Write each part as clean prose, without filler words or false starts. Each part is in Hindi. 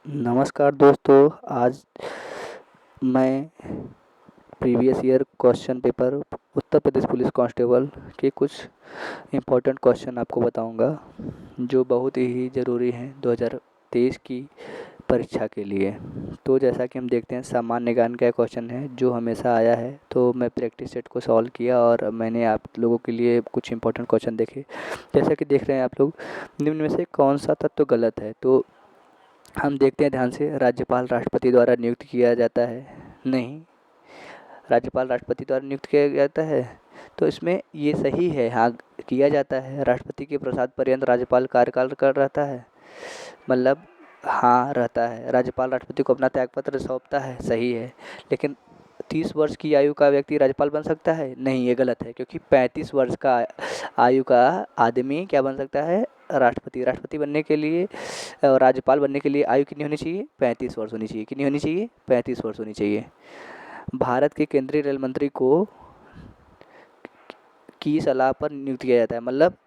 नमस्कार दोस्तों। आज मैं previous year question paper Uttar Pradesh police constable के कुछ इम्पोर्टेंट क्वेश्चन आपको बताऊंगा, जो बहुत ही ज़रूरी हैं 2023 की परीक्षा के लिए। तो जैसा कि हम देखते हैं, सामान्य ज्ञान का क्वेश्चन है जो हमेशा आया है। तो मैं प्रैक्टिस सेट को सॉल्व किया और मैंने आप लोगों के लिए कुछ इंपॉर्टेंट क्वेश्चन देखे। जैसा कि देख रहे हैं आप लोग, निम्न में से कौन सा तत्व गलत है। तो हम देखते हैं ध्यान से, राज्यपाल राष्ट्रपति द्वारा नियुक्त किया जाता है। नहीं, राज्यपाल राष्ट्रपति द्वारा नियुक्त किया जाता है, तो इसमें ये सही है। हाँ, किया जाता है। राष्ट्रपति के प्रसाद पर्यंत राज्यपाल कार्यकाल कर रहता है, मतलब हाँ रहता है। राज्यपाल राष्ट्रपति को अपना त्यागपत्र सौंपता है, सही है। लेकिन 30 वर्ष की आयु का व्यक्ति राज्यपाल बन सकता है? नहीं, ये गलत है, क्योंकि 35 वर्ष का आयु का आदमी क्या बन सकता है? राष्ट्रपति। राष्ट्रपति बनने के लिए और राज्यपाल बनने के लिए आयु कितनी होनी चाहिए? 35 वर्ष होनी चाहिए। कितनी होनी चाहिए? 35 वर्ष होनी चाहिए। भारत के केंद्रीय रेल मंत्री को की सलाह पर नियुक्त किया जाता है, मतलब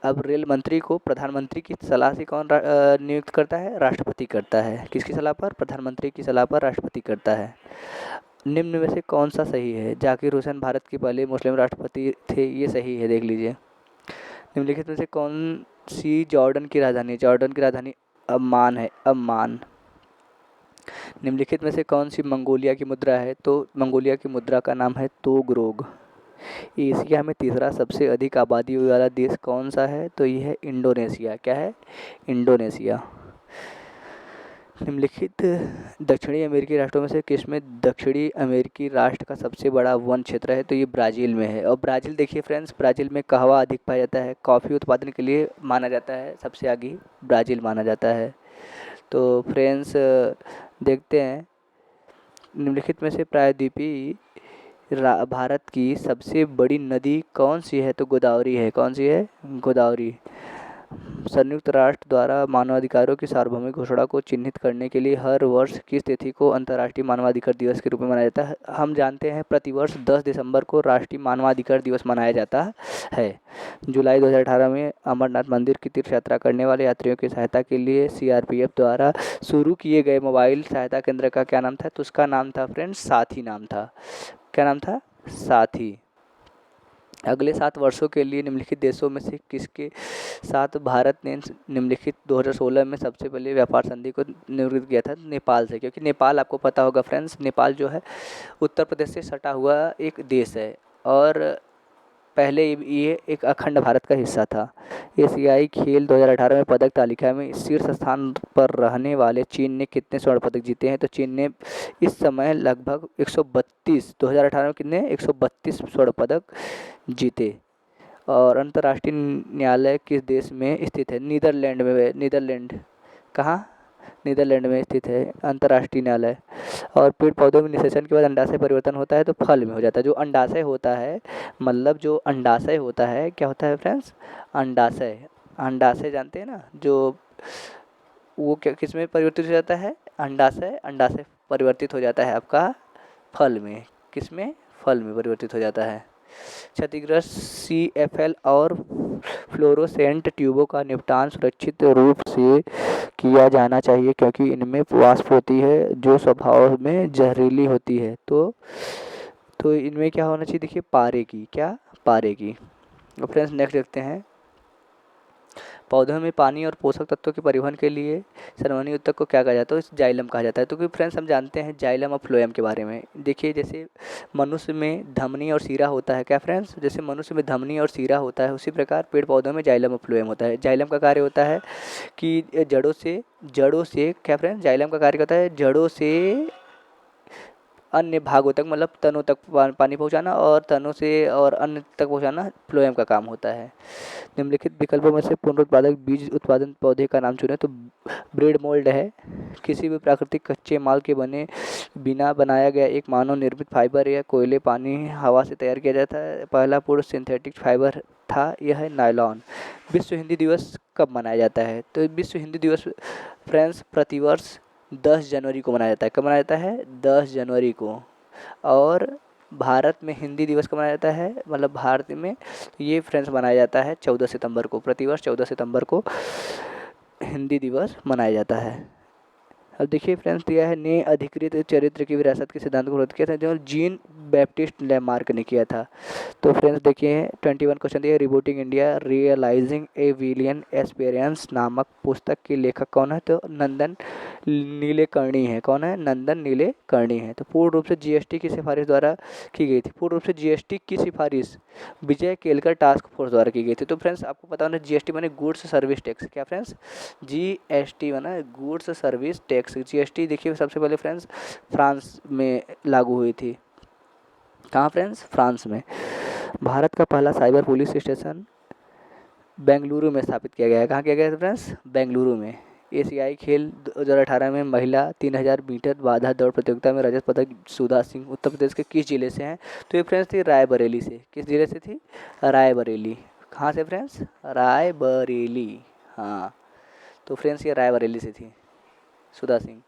अब रेल मंत्री को प्रधानमंत्री की सलाह से कौन नियुक्त करता है? राष्ट्रपति करता है। किसकी सलाह पर? प्रधानमंत्री की सलाह पर राष्ट्रपति करता है। निम्न में से कौन सा सही है? जाकिर हुसैन भारत के पहले मुस्लिम राष्ट्रपति थे, ये सही है, देख लीजिए। निम्नलिखित में से कौन सी जॉर्डन की राजधानी? जॉर्डन की राजधानी अम्मान है, अम्मान। निम्नलिखित में से कौन सी मंगोलिया की मुद्रा है? तो मंगोलिया की मुद्रा का नाम है तोगरोग। एशिया में तीसरा सबसे अधिक आबादी वाला देश कौन सा है? तो ये है इंडोनेशिया। क्या है? इंडोनेशिया। निम्नलिखित दक्षिणी अमेरिकी राष्ट्रों में से किसमें दक्षिणी अमेरिकी राष्ट्र का सबसे बड़ा वन क्षेत्र है? तो ये ब्राज़ील में है। और ब्राज़ील देखिए फ्रेंड्स, ब्राज़ील में कहवा अधिक पाया जाता है। कॉफ़ी उत्पादन के लिए माना जाता है सबसे आगे ब्राज़ील माना जाता है। तो फ्रेंड्स देखते हैं, निम्नलिखित में से प्रायद्वीपीय भारत की सबसे बड़ी नदी कौन सी है? तो गोदावरी है। कौन सी है? गोदावरी। संयुक्त राष्ट्र द्वारा मानवाधिकारों की सार्वभौमिक घोषणा को चिन्हित करने के लिए हर वर्ष किस तिथि को अंतर्राष्ट्रीय मानवाधिकार दिवस के रूप में मनाया जाता है? हम जानते हैं प्रतिवर्ष 10 दिसंबर को राष्ट्रीय मानवाधिकार दिवस मनाया जाता है। जुलाई 2018 में अमरनाथ मंदिर की तीर्थ यात्रा करने वाले यात्रियों की सहायता के लिए सीआरपीएफ द्वारा शुरू किए गए मोबाइल सहायता केंद्र का क्या नाम था? तो उसका नाम था फ्रेंड्स साथी नाम था। क्या नाम था? साथी। अगले 7 वर्षों के लिए निम्नलिखित देशों में से किसके साथ भारत ने निम्नलिखित 2016 में सबसे पहले व्यापार संधि को निर्वृत्त किया था? नेपाल से। क्योंकि नेपाल आपको पता होगा फ्रेंड्स, नेपाल जो है उत्तर प्रदेश से सटा हुआ एक देश है और पहले ये एक अखंड भारत का हिस्सा था। एशियाई खेल 2018 में पदक तालिका में शीर्ष स्थान पर रहने वाले चीन ने कितने स्वर्ण पदक जीते हैं? तो चीन ने इस समय लगभग 132, 2018 में कितने? 132 स्वर्ण पदक जीते। और अंतर्राष्ट्रीय न्यायालय किस देश में स्थित है? नीदरलैंड में। नीदरलैंड कहाँ? नीदरलैंड में स्थित है अंतर्राष्ट्रीय न्यायालय। और पेड़ पौधों में निषेचन के बाद अंडाशय परिवर्तन होता है तो फल में हो जाता है। जो अंडाशय होता है, मतलब जो अंडाशय होता है, क्या होता है फ्रेंड्स? अंडाशय। अंडाशय जानते हैं ना, जो वो क्या किस में परिवर्तित हो जाता है? अंडाशय। अंडाशय परिवर्तित हो जाता है आपका फल में। किस में? फल में परिवर्तित हो जाता है। क्षतिग्रस्त सीएफएल और फ्लोरोसेंट ट्यूबों का निपटान सुरक्षित रूप से किया जाना चाहिए, क्योंकि इनमें वाष्प होती है जो स्वभाव में जहरीली होती है। तो इनमें क्या होना चाहिए? देखिए, पारे की। क्या? पारे की। तो फ्रेंड्स नेक्स्ट देखते हैं, पौधों में पानी और पोषक तत्वों के परिवहन के लिए सर्वजनीन ऊतक को क्या कहा जाता है? तो जाइलम कहा जाता है। तो क्योंकि फ्रेंड्स हम जानते हैं जाइलम और फ्लोएम के बारे में। देखिए, जैसे मनुष्य में धमनी और सीरा होता है। क्या फ्रेंड्स? जैसे मनुष्य में धमनी और सीरा होता है, उसी प्रकार पेड़ पौधों में जाइलम और फ्लोएम होता है। जाइलम का कार्य होता है कि जड़ों से क्या फ्रेंड्स? जाइलम का कार्य होता है जड़ों से अन्य भागों तक, मतलब तनों तक पानी पहुंचाना, और तनों से और अन्य तक पहुंचाना फ्लोएम का काम होता है। निम्नलिखित विकल्पों में से पुनरुत्पादक बीज उत्पादन पौधे का नाम चुनें। तो ब्रेड मोल्ड है, किसी भी प्राकृतिक कच्चे माल के बने बिना बनाया गया एक मानव निर्मित फाइबर या कोयले, पानी, हवा से तैयार किया जाता है। पहला पूर्ण सिंथेटिक फाइबर था, यह है नायलॉन। विश्व हिंदी दिवस कब मनाया जाता है? तो विश्व हिंदी दिवस फ्रेंड्स प्रतिवर्ष 10 जनवरी को मनाया जाता है। कब मनाया जाता है? 10 जनवरी को। और भारत में हिंदी दिवस कब मनाया जाता है? मतलब भारत में ये फ्रेंड्स मनाया जाता है 14 सितंबर को। प्रतिवर्ष 14 सितंबर को हिंदी दिवस मनाया जाता है। अब देखिए फ्रेंड्स, दिया है ने अधिकृत चरित्र की विरासत के सिद्धांत को विरोध किया था, जो जीन बैप्टिस्ट लैमार्क ने किया था। तो फ्रेंड्स देखिए 21 क्वेश्चन दिया, रिबूटिंग इंडिया रियलाइजिंग ए विलियन एक्सपीरियंस नामक पुस्तक के लेखक कौन है? तो नंदन नीलेकर्णी है। कौन है? नंदन नीलेकर्णी है। तो पूर्ण रूप से जीएसटी की सिफारिश द्वारा की गई थी। पूर्ण रूप से जीएसटी की सिफारिश विजय केलकर टास्क फोर्स द्वारा की गई थी। तो फ्रेंड्स आपको पता होना, जीएसटी माने गुड्स सर्विस टैक्स। क्या फ्रेंड्स? जीएसटी माना गुड्स सर्विस टैक्स। जीएसटी देखिए सबसे पहले फ्रेंड्स फ्रांस में लागू हुई थी। कहाँ फ्रेंड्स? फ्रांस में। भारत का पहला साइबर पुलिस स्टेशन बेंगलुरु में स्थापित किया गया है। कहाँ किया गया है फ्रेंड्स? बेंगलुरु में। एशियाई खेल 2018 में महिला 3000 मीटर बाधा दौड़ प्रतियोगिता में रजत पदक सुधा सिंह उत्तर प्रदेश के किस जिले से हैं? तो ये फ्रेंड्स थी रायबरेली से। किस जिले से थी? रायबरेली। कहाँ से फ्रेंड्स? रायबरेली। हाँ, तो फ्रेंड्स ये रायबरेली से थी सुधा सिंह।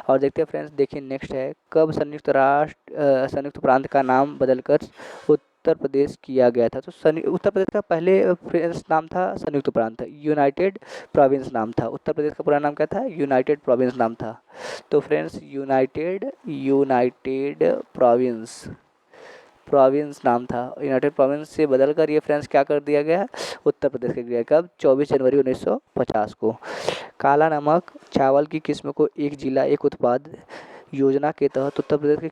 और देखते हैं फ्रेंड्स, देखिए नेक्स्ट है, कब संयुक्त प्रांत का नाम बदलकर उत्तर प्रदेश किया गया था? तो उत्तर प्रदेश का पहले फ्रेंड्स नाम था संयुक्त प्रांत, यूनाइटेड प्रोविंस नाम था। उत्तर प्रदेश का पूरा नाम क्या था? यूनाइटेड प्रोविंस नाम था। तो फ्रेंड्स यूनाइटेड प्रोविंस नाम था। यूनाइटेड प्रोविंस से बदलकर ये फ्रेंड्स क्या कर दिया गया? उत्तर प्रदेश का गया। कब? 24 जनवरी 1950 को। काला नमक चावल की किस्म को एक जिला एक उत्पाद योजना के तहत उत्तर प्रदेश के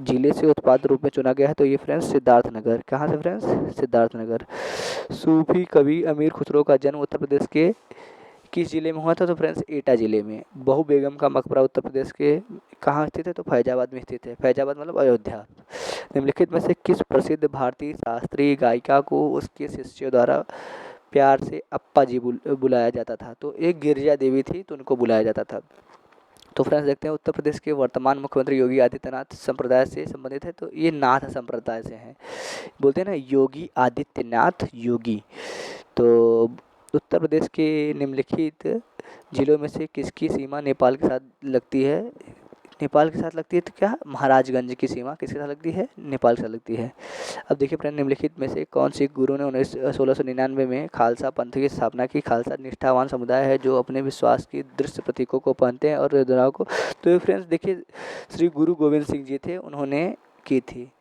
जिले से उत्पाद रूप में चुना गया है। तो ये फ्रेंड्स सिद्धार्थनगर। कहाँ से फ्रेंड्स? सिद्धार्थनगर। सूफी कवि अमीर खुसरो का जन्म उत्तर प्रदेश के किस जिले में हुआ था? तो फ्रेंड्स एटा जिले में। बहु बेगम का मकबरा उत्तर प्रदेश के कहाँ स्थित है? तो फैजाबाद में स्थित है। फैजाबाद मतलब अयोध्या। निम्नलिखित में से किस प्रसिद्ध भारतीय शास्त्रीय गायिका को उसके शिष्यों द्वारा प्यार से अप्पा जी बुलाया जाता था? तो एक गिरिजा देवी थी, तो उनको बुलाया जाता था। तो फ्रेंड्स देखते हैं, उत्तर प्रदेश के वर्तमान मुख्यमंत्री योगी आदित्यनाथ संप्रदाय से संबंधित है। तो ये नाथ संप्रदाय से हैं। बोलते हैं ना योगी आदित्यनाथ योगी। तो उत्तर प्रदेश के निम्नलिखित जिलों में से किसकी सीमा नेपाल के साथ लगती है? नेपाल के साथ लगती है। तो क्या? महाराजगंज की सीमा किसके साथ लगती है? नेपाल के साथ लगती है। अब देखिए फ्रेंड, निम्नलिखित में से कौन सिख गुरु ने 1699 में खालसा पंथ की स्थापना की? खालसा निष्ठावान समुदाय है जो अपने विश्वास की दृश्य प्रतीकों को पहनते हैं और योद्धाओं को। तो ये फ्रेंड्स देखिए श्री गुरु गोविंद सिंह जी थे, उन्होंने की थी।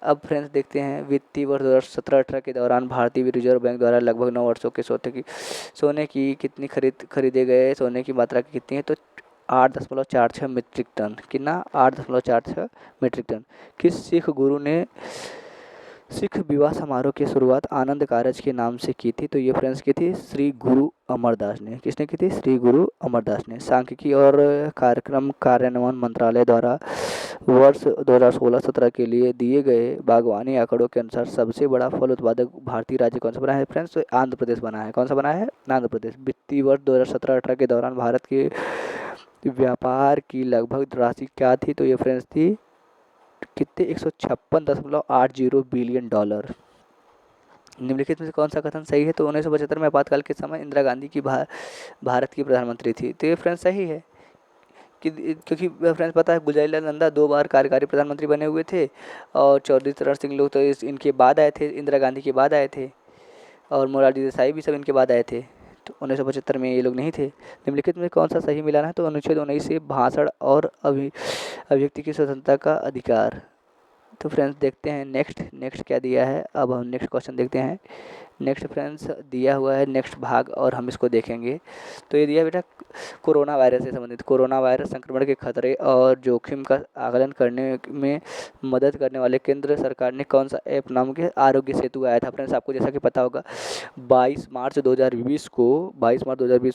अब फ्रेंड्स देखते हैं, वित्तीय वर्ष 2017-18 के दौरान भारतीय रिजर्व बैंक द्वारा लगभग 9 वर्षों के सोने की कितनी खरीदे गए सोने की मात्रा कितनी है? तो 8.46 मीट्रिक टन। कितना? 8.46 मीट्रिक टन। किस सिख गुरु ने सिख विवाह समारोह की शुरुआत आनंद कारज के नाम से की थी? तो ये फ्रेंड्स की थी श्री गुरु अमरदास ने। किसने की थी? श्री गुरु अमरदास ने। सांख्यिकी और कार्यक्रम कार्यान्वयन मंत्रालय द्वारा वर्ष 2016-17 के लिए दिए गए बागवानी आंकड़ों के अनुसार सबसे बड़ा फल उत्पादक भारतीय राज्य कौन सा बना है फ्रेंड्स? तो आंध्र प्रदेश बना है। कौन सा बना है? आंध्र प्रदेश। वित्तीय वर्ष 2017-18 के दौरान भारत के व्यापार की लगभग राशि क्या थी? तो ये फ्रेंड्स थी कितने? 156.80 बिलियन डॉलर। निम्नलिखित में से कौन सा कथन सही है? तो 1975 में आपातकाल के समय इंदिरा गांधी की भारत की प्रधानमंत्री थी। तो ये फ्रेंड्स सही है क्योंकि फ्रेंड्स पता है गुलजारीलाल नंदा 2 बार कार्यकारी प्रधानमंत्री बने हुए थे और चौधरी चरण सिंह लोग तो इनके बाद आए थे, इंदिरा गांधी के बाद आए थे, और मोरारजी देसाई भी सब इनके बाद आए थे। तो 1975 में ये लोग नहीं थे। निम्नलिखित में कौन सा सही मिलान है? तो अनुच्छेद 19 से भाषण और अभिव्यक्ति की स्वतंत्रता का अधिकार। तो फ्रेंड्स देखते हैं नेक्स्ट क्या दिया है। अब हम नेक्स्ट क्वेश्चन देखते हैं। नेक्स्ट फ्रेंड्स दिया हुआ है नेक्स्ट भाग और हम इसको देखेंगे। तो ये दिया बेटा कोरोना वायरस से संबंधित, कोरोना वायरस संक्रमण के खतरे और जोखिम का आकलन करने में मदद करने वाले केंद्र सरकार ने कौन सा ऐप नाम के आरोग्य सेतु आया था? फ्रेंड्स आपको जैसा कि पता होगा 22 मार्च 2020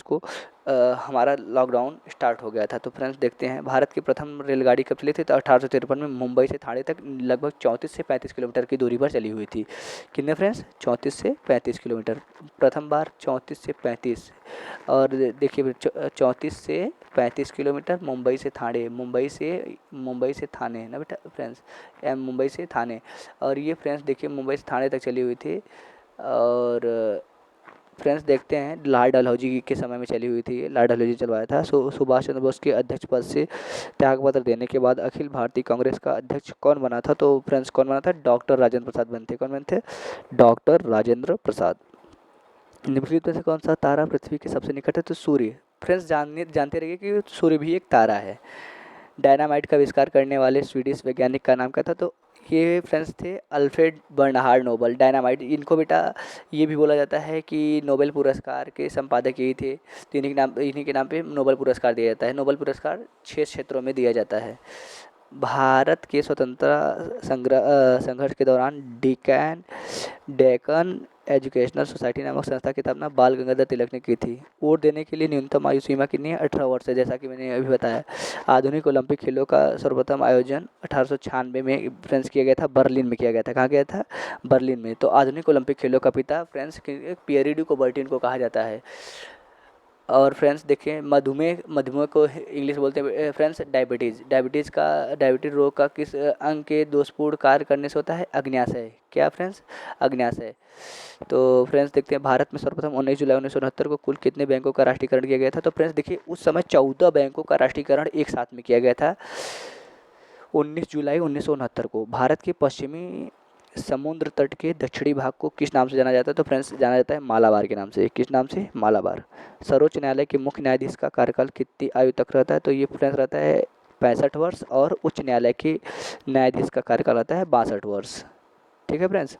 को हमारा लॉकडाउन स्टार्ट हो गया था। तो फ्रेंड्स देखते हैं भारत की प्रथम रेलगाड़ी कब चली थी? तो 1853 में मुंबई से ठाणे तक लगभग 34 से 35 किलोमीटर की दूरी पर चली हुई थी। कितने फ्रेंड्स? 34 से 35 किलोमीटर। प्रथम बार 34 से 35। और देखिए 34 से 35 किलोमीटर मुंबई से ठाणे, मुंबई से ठाणे है ना बेटा फ्रेंड्स, मुंबई से ठाणे। और ये फ्रेंड्स देखिए मुंबई से ठाणे तक चली हुई थी। और फ्रेंड्स देखते हैं लाल डलहौजी के समय में चली हुई थी, लाल डलहौजी चलवाया था। सुभाष चंद्र बोस के अध्यक्ष पद से त्यागपत्र देने के बाद अखिल भारतीय कांग्रेस का अध्यक्ष कौन बना था? तो फ्रेंड्स कौन बना था? डॉक्टर राजेंद्र प्रसाद बनते। कौन बनते? डॉक्टर राजेंद्र प्रसाद। निम्नलिखित में से कौन सा तारा पृथ्वी के सबसे निकट है? तो सूर्य। फ्रेंड्स जानते रहिए कि सूर्य भी एक तारा है। डायनामाइट का आविष्कार करने वाले स्वीडिश वैज्ञानिक का नाम क्या था? तो ये फ्रेंड्स थे अल्फ्रेड बर्नहार्ड नोबल। डायनामाइट इनको बेटा ये भी बोला जाता है कि नोबेल पुरस्कार के संपादक यही थे, तो इन्हीं के नाम पे नोबेल पुरस्कार दिया जाता है। नोबेल पुरस्कार 6 क्षेत्रों में दिया जाता है। भारत के स्वतंत्रता संघर्ष के दौरान डेक्कन एजुकेशनल सोसाइटी नामक संस्था की स्थापना बाल गंगाधर तिलक ने की थी। वोट देने के लिए न्यूनतम आयु सीमा कितनी है? 18 वर्ष है, जैसा कि मैंने अभी बताया। आधुनिक ओलंपिक खेलों का सर्वप्रथम आयोजन 1896 में फ्रांस किया गया था, बर्लिन में किया गया था। कहाँ किया था? बर्लिन में। तो आधुनिक ओलंपिक खेलों का पिता फ्रांस के पियरे डी कुबर्टिन को कहा जाता है। और फ्रेंड्स देखिए, मधुमेह को इंग्लिश बोलते हैं फ्रेंड्स डायबिटीज़ रोग का किस अंग के दोषपूर्ण कार्य करने से होता है? अग्न्याशय। क्या फ्रेंड्स? अग्न्याशय। तो फ्रेंड्स देखते हैं, भारत में सर्वप्रथम 19 जुलाई 1969 को कुल कितने बैंकों का राष्ट्रीयकरण किया गया था? तो फ्रेंड्स देखिए, उस समय 14 बैंकों का राष्ट्रीयकरण एक साथ में किया गया था 19 जुलाई 1969 को। भारत के पश्चिमी समुद्र तट के दक्षिणी भाग को किस नाम से जाना जाता है? तो फ्रेंड्स जाना जाता है मालाबार के नाम से। किस नाम से? मालाबार। सर्वोच्च न्यायालय के मुख्य न्यायाधीश का कार्यकाल कितनी आयु तक रहता है? तो ये फ्रेंड्स रहता है 65 वर्ष, और उच्च न्यायालय के न्यायाधीश का कार्यकाल रहता है 62 वर्ष। ठीक है फ्रेंड्स।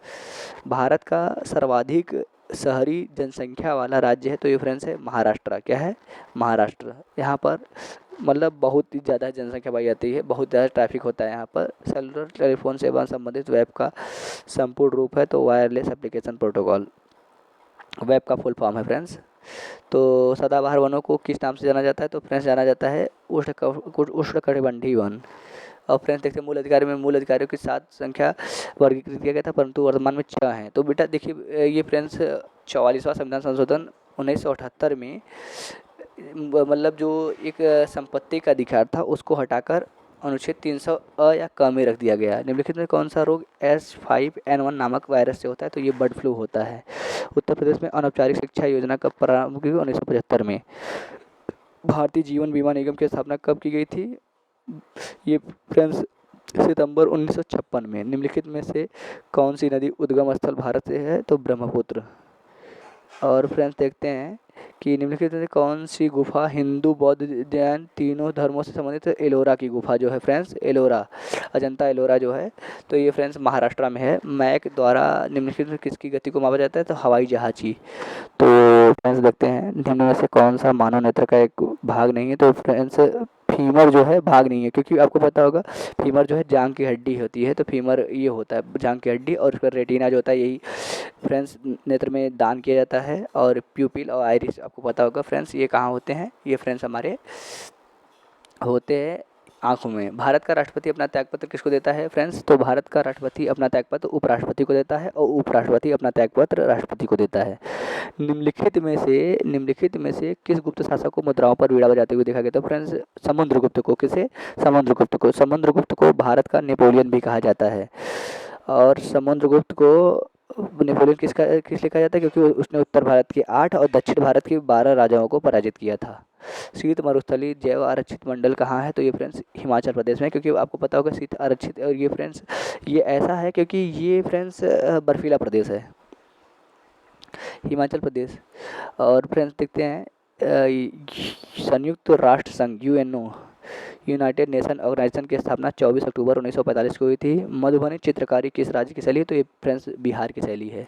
भारत का सर्वाधिक शहरी जनसंख्या वाला राज्य है, तो ये फ्रेंड्स है महाराष्ट्र। क्या है? महाराष्ट्र। यहाँ पर मतलब बहुत ही ज़्यादा जनसंख्या पाई जाती है, बहुत ज़्यादा ट्रैफिक होता है यहाँ पर। सेलुलर टेलीफोन सेवा संबंधित वेब का संपूर्ण रूप है, तो वायरलेस एप्लीकेशन प्रोटोकॉल वेब का फुल फॉर्म है फ्रेंड्स। तो सदाबहार वनों को किस नाम से जाना जाता है? तो फ्रेंड्स जाना जाता है उष्णकटिबंधीय वन। और फ्रेंड्स देखते हैं, मूल अधिकारियों की 7 संख्या वर्गीकृत किया गया था, परंतु वर्तमान में 6 हैं। तो बेटा देखिए, ये फ्रेंड्स 44वां संविधान संशोधन 1978 में मतलब जो एक संपत्ति का अधिकार था उसको हटाकर अनुच्छेद 300 अ या क में रख दिया गया। निम्नलिखित में कौन सा रोग H5N1 नामक वायरस से होता है? तो ये बर्ड फ्लू होता है। उत्तर प्रदेश में अनौपचारिक शिक्षा योजना कब प्रारंभ की गई? 1975 में। भारतीय जीवन बीमा निगम की स्थापना कब की गई थी? ये फ्रेंड्स सितंबर 1956 में। निम्नलिखित में से कौन सी नदी उद्गम स्थल भारत से है? तो ब्रह्मपुत्र। और फ्रेंड्स देखते हैं कि निम्नलिखित में से कौन सी गुफा हिंदू, बौद्ध, जैन तीनों धर्मों से संबंधित है? एलोरा की गुफा जो है फ्रेंड्स, एलोरा, अजंता एलोरा जो है, तो ये फ्रेंड्स महाराष्ट्र में है। मैक द्वारा निम्नलिखित में किसकी गति को मापा जाता है? तो हवाई जहाज की। तो फ्रेंड्स देखते हैं, निम्न में से कौन सा मानव नेत्र का एक भाग नहीं है? तो फ्रेंड्स फीमर जो है भाग नहीं है, क्योंकि आपको पता होगा फीमर जो है जांग की हड्डी होती है, तो फीमर ये होता है जांग की हड्डी, और उसका रेटिना जो होता है यही फ्रेंड्स नेत्र में दान किया जाता है। और प्यूपिल और आइरिस आपको पता होगा फ्रेंड्स, ये कहाँ होते हैं? ये फ्रेंड्स हमारे होते हैं आँखों में। भारत का राष्ट्रपति अपना त्यागपत्र किसको देता है फ्रेंड्स? तो भारत का राष्ट्रपति अपना त्यागपत्र उपराष्ट्रपति को देता है, और उपराष्ट्रपति अपना त्यागपत्र राष्ट्रपति को देता है। निम्नलिखित में से किस गुप्त शासक को मुद्राओं पर बीड़ा बजाते हुए देखा गया? तो फ्रेंड्स समुद्रगुप्त को। किसे? समुद्रगुप्त को भारत का नेपोलियन भी कहा जाता है। और समुद्रगुप्त को नेपोलियन किस लिए कहा जाता है? क्योंकि उसने उत्तर भारत के 8 और दक्षिण भारत के 12 राजाओं को पराजित किया था। शीत मरुस्थलीय जैव आरक्षित मंडल कहाँ है? तो ये फ्रेंड्स हिमाचल प्रदेश में, क्योंकि आपको पता होगा शीत आरक्षित, और ये फ्रेंड्स ये ऐसा है क्योंकि ये फ्रेंड्स बर्फीला प्रदेश है, हिमाचल प्रदेश। और फ्रेंड्स देखते हैं, संयुक्त राष्ट्र संघ यूएनओ, यूनाइटेड नेशन ऑर्गेनाइजेशन की स्थापना 24 अक्टूबर 1945 को हुई थी। मधुबनी चित्रकारी किस राज्य की शैली है? तो ये फ्रेंड्स बिहार की शैली है।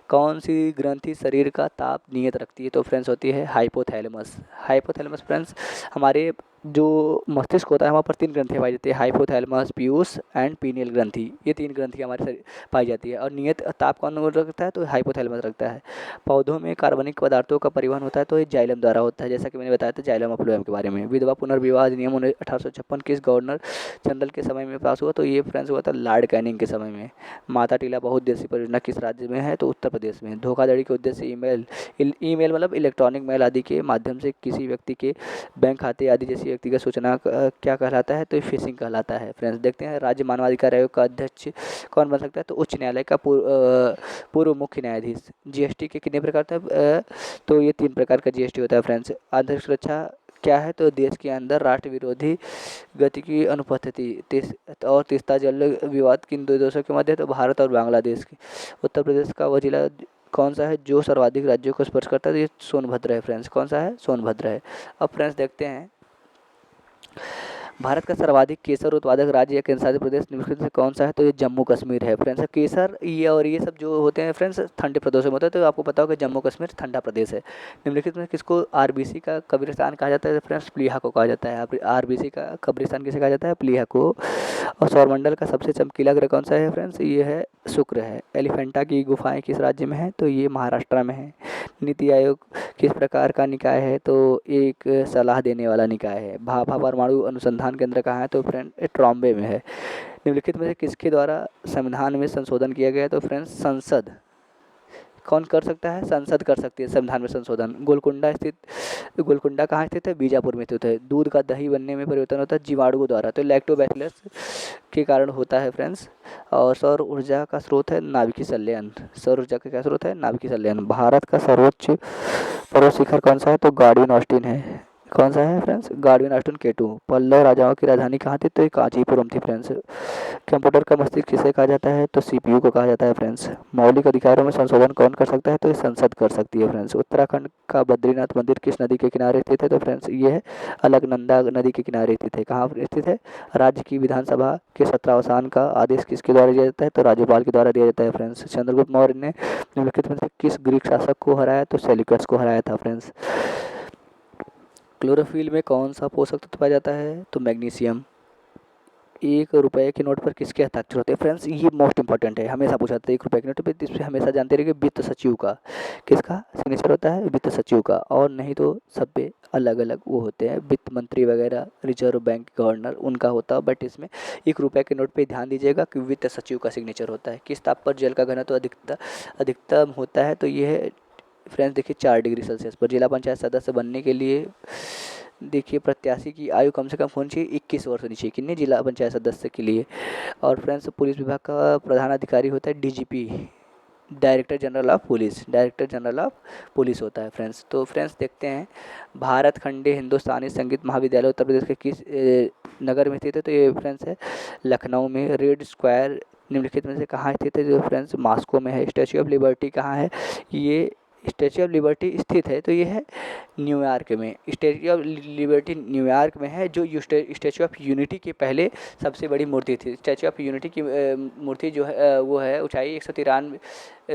कौन सी ग्रंथि शरीर का ताप नियत रखती है? तो फ्रेंड्स होती है हाइपोथैलेमस। हाइपोथैलेमस फ्रेंड्स हमारे जो मस्तिष्क होता है वहाँ पर 3 ग्रंथियाँ पाई जाती है, हाइपोथैलेमस, पीयूष एंड पीनियल ग्रंथि। ये 3 ग्रंथियाँ हमारे शरीर पाई जाती है। और नियत ताप कौन रखता है? तो हाइपोथैलेमस रखता है। पौधों में कार्बनिक पदार्थों का परिवहन होता है, तो ये जाइलम द्वारा होता है, जैसा कि मैंने बताया था जाइलम फ्लोएम के बारे में। विधवा पुनर्विवाह अधिनियम 1856 किस गवर्नर जनरल के समय में पास हुआ? तो ये फ्रेंड्स हुआ था लॉर्ड कैनिंग के समय में। माता टीला बहुउद्देशीय परियोजना किस राज्य में है? तो उत्तर प्रदेश में। धोखाधड़ी के उद्देश्य ईमेल मतलब इलेक्ट्रॉनिक मेल आदि के माध्यम से किसी व्यक्ति के बैंक खाते आदि जैसी व्यक्तिगत सूचना क्या कहलाता है? तो फिशिंग कहलाता है। फ्रेंड्स देखते हैं, राज्य मानवाधिकार आयोग का अध्यक्ष कौन बन सकता है? तो उच्च न्यायालय का पूर्व मुख्य न्यायाधीश। जीएसटी के कितने प्रकार थे? तो ये 3 प्रकार का जीएसटी होता है फ्रेंड्स। आंतरिक सुरक्षा क्या है? तो देश के अंदर राष्ट्र विरोधी गति की अनुपस्थिति। और तीस्ता जल विवाद किन 2 देशों के मध्य? तो भारत और बांग्लादेश की। उत्तर प्रदेश का वह जिला कौन सा है जो सर्वाधिक राज्यों को स्पर्श करता है? तो ये सोनभद्र है फ्रेंड्स। कौन सा है? सोनभद्र है। अब फ्रेंड्स देखते हैं, भारत का सर्वाधिक केसर उत्पादक राज्य या केंद्रशासित प्रदेश निम्नलिखित में से कौन सा है? तो ये जम्मू कश्मीर है फ्रेंड्स। केसर ये और ये सब जो होते हैं फ्रेंड्स ठंडे प्रदेशों में होता है, तो आपको पता होगा जम्मू कश्मीर ठंडा प्रदेश है। निम्नलिखित में किसको आरबीसी का कब्रिस्तान कहा जाता है? फ्रेंड्स प्लीहा को कहा जाता है। आरबीसी का कब्रिस्तान किसे कहा जाता है? प्लीहा को। और सौरमंडल का सबसे चमकीला ग्रह कौन सा है फ्रेंड्स? ये है शुक्र है। एलिफेंटा की गुफाएं किस राज्य में है? तो ये महाराष्ट्र में है। नीति आयोग किस प्रकार का निकाय है? तो एक सलाह देने वाला निकाय है। भाभा परमाणु अनुसंधान केंद्र कहाँ है? तो फ्रेंड ट्रॉम्बे में है। निम्नलिखित में से किसके द्वारा संविधान में संशोधन किया गया? तो फ्रेंड्स संसद। कौन कर सकता है? संसद कर सकती है संविधान में संशोधन। गोलकुंडा कहाँ स्थित है? बीजापुर में स्थित है। दूध का दही बनने में परिवर्तन होता है जीवाणुओं द्वारा, तो लैक्टोबैसिलस के कारण होता है फ्रेंड्स। और सौर ऊर्जा का स्रोत है नाभिकीय संलयन। सौर ऊर्जा का क्या स्रोत है? नाभिकीय संलयन। भारत का सर्वोच्च पर्वत शिखर कौन सा है? तो गार्डियन ऑस्टिन है। कौन सा है friends? Godwin Austen K two. Pallava राजाओं की राजधानी कहाँ थी? तो ये कांचीपुरम थी फ्रेंड्स। कंप्यूटर का मस्तिष्क किसे कहा जाता है? तो सीपीयू को कहा जाता है फ्रेंड्स। मौलिक अधिकारों में संशोधन कौन कर सकता है? तो ये संसद कर सकती है फ्रेंड्स। उत्तराखंड का बद्रीनाथ मंदिर किस नदी के किनारे स्थित है? तो फ्रेंड्स ये है अलकनंदा नदी के किनारे स्थित है। कहाँ स्थित है? राज्य की विधानसभा के सत्रावसान का आदेश किसके द्वारा दिया जाता है? तो राज्यपाल के द्वारा दिया जाता है फ्रेंड्स। चंद्रगुप्त मौर्य ने निम्नलिखित में से किस ग्रीक शासक को हराया? तो सेल्यूकस को हराया था फ्रेंड्स। क्लोरोफिल में कौन सा पोषक तत्व पाया जाता है? तो मैग्नीशियम। 1 रुपए के नोट पर किसके हस्ताक्षर होते हैं? फ्रेंड्स ये मोस्ट इंपॉर्टेंट है, हमेशा पूछा जाता है 1 रुपए के नोट पर। इस पर हमेशा जानते रहिए वित्त सचिव का किसका सिग्नेचर होता है? वित्त सचिव का। और नहीं तो सब पे अलग अलग वो होते हैं, वित्त मंत्री वगैरह, रिजर्व बैंक गवर्नर उनका होता है। बट इसमें 1 रुपए के नोट पे ध्यान दीजिएगा कि वित्त सचिव का सिग्नेचर होता है। किस ताप पर जल का घनत्व अधिकतम होता है? तो ये है फ्रेंड्स देखिए 4 डिग्री सेल्सियस पर। जिला पंचायत सदस्य बनने के लिए देखिए प्रत्याशी की आयु कम से कम होनी चाहिए 21 वर्ष होनी चाहिए। कितने? जिला पंचायत सदस्य के लिए। और फ्रेंड्स पुलिस विभाग का प्रधान अधिकारी होता है DGP, director general of police. Director general of police होता है फ्रेंड्स। तो फ्रेंड्स देखते हैं, भारत खंडे हिंदुस्तानी संगीत महाविद्यालय उत्तर प्रदेश के किस नगर में स्थित है? तो ये फ्रेंड्स है लखनऊ में। रेड स्क्वायर निम्नलिखित में से कहाँ स्थित है? जो फ्रेंड्स मॉस्को में है। स्टैच्यू ऑफ लिबर्टी कहाँ है? ये स्टैच्यू ऑफ लिबर्टी स्थित है तो ये है न्यूयॉर्क में। स्टैच्यू ऑफ लिबर्टी न्यूयॉर्क में है, जो स्टैच्यू ऑफ यूनिटी के पहले सबसे बड़ी मूर्ति थी। स्टैच्यू ऑफ यूनिटी की मूर्ति जो है वो है ऊंचाई 193,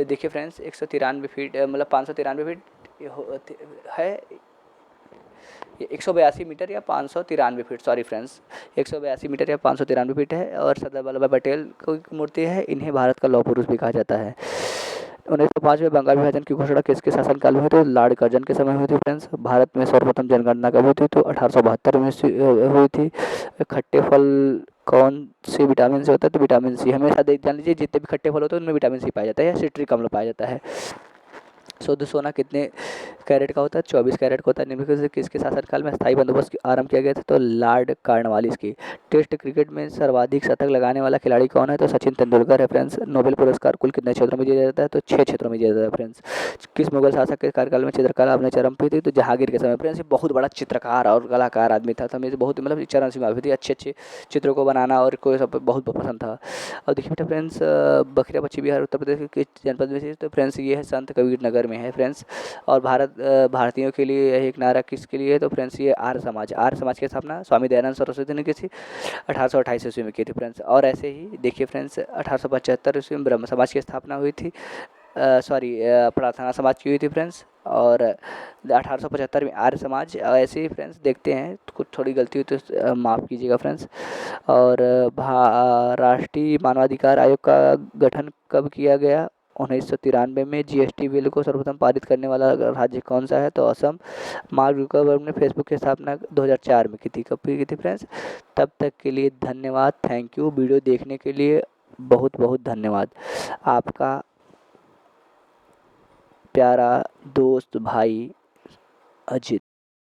देखिए फ्रेंड्स 193 फीट, मतलब 593 फीट है। 182 मीटर या 593 फीट, सॉरी फ्रेंड्स 182 मीटर या 593 फीट है। और सरदार वल्लभ भाई पटेल की मूर्ति है। इन्हें भारत का लौह पुरुष भी कहा जाता है। 1905 में बंगाल विभाजन की घोषणा किसके शासनकाल में हुई? तो लॉर्ड कर्जन के समय हुई थी फ्रेंड्स। भारत में सर्वप्रथम जनगणना कब हुई थी? तो 1872 में हुई थी। खट्टे फल कौन से विटामिन से होता है? तो विटामिन सी। हमेशा देख जान लीजिए जितने भी खट्टे फल होते हैं उनमें विटामिन सी पाया जाता है या सिट्रिक अम्ल पाया जाता है। शुद्ध सोना कितने कैरेट का होता है? 24 कैरेट का होता है। निम्नलिखित से किसके शासनकाल में स्थायी बंदोबस्त आरंभ किया गया था? तो लॉर्ड कॉर्नवालिस की। टेस्ट क्रिकेट में सर्वाधिक शतक लगाने वाला खिलाड़ी कौन है? तो सचिन तेंदुलकर है फ्रेंड्स। नोबेल पुरस्कार कुल कितने क्षेत्रों में दिया जाता है? तो 6 क्षेत्रों में दिया जाता है फ्रेंड्स। किस मुगल शासक के कार्यकाल में चित्रकला अपने चरम पे थी? तो जहांगीर के समय। फ्रेंड्स ये बहुत बड़ा चित्रकार और कलाकार आदमी था, तो हमें बहुत मतलब चरम सीमा पे थी। अच्छे अच्छे चित्रों को बनाना और कोई सब बहुत पसंद था। और देखिए बेटा फ्रेंड्स, बखरिया पश्चिम बिहार उत्तर प्रदेश के किस जनपद में? तो फ्रेंड्स ये है संत कबीर नगर में है फ्रेंड्स। और भारतीयों के लिए यह एक नारा किसके लिए है? तो फ्रेंड्स ये आर्य समाज की स्थापना स्वामी दयानंद सरस्वती ने की थी 1828 ईस्वी में की थी फ्रेंड्स। और ऐसे ही देखिए फ्रेंड्स 1875 ईस्वी में ब्रह्म समाज की स्थापना हुई थी, प्रार्थना समाज की हुई थी फ्रेंड्स। और 1875 में आर्य समाज। ऐसे ही फ्रेंड्स देखते हैं कुछ थोड़ी गलती हुई तो माफ़ कीजिएगा फ्रेंड्स। और राष्ट्रीय मानवाधिकार आयोग का गठन कब किया गया? 1993 में। जीएसटी बिल को सर्वप्रथम पारित करने वाला राज्य कौन सा है? तो असम। मार्क जुकरबर्ग ने फेसबुक की स्थापना 2004 में की थी। कब की थी फ्रेंड्स? तब तक के लिए धन्यवाद, थैंक यू। वीडियो देखने के लिए बहुत बहुत धन्यवाद। आपका प्यारा दोस्त भाई अजित।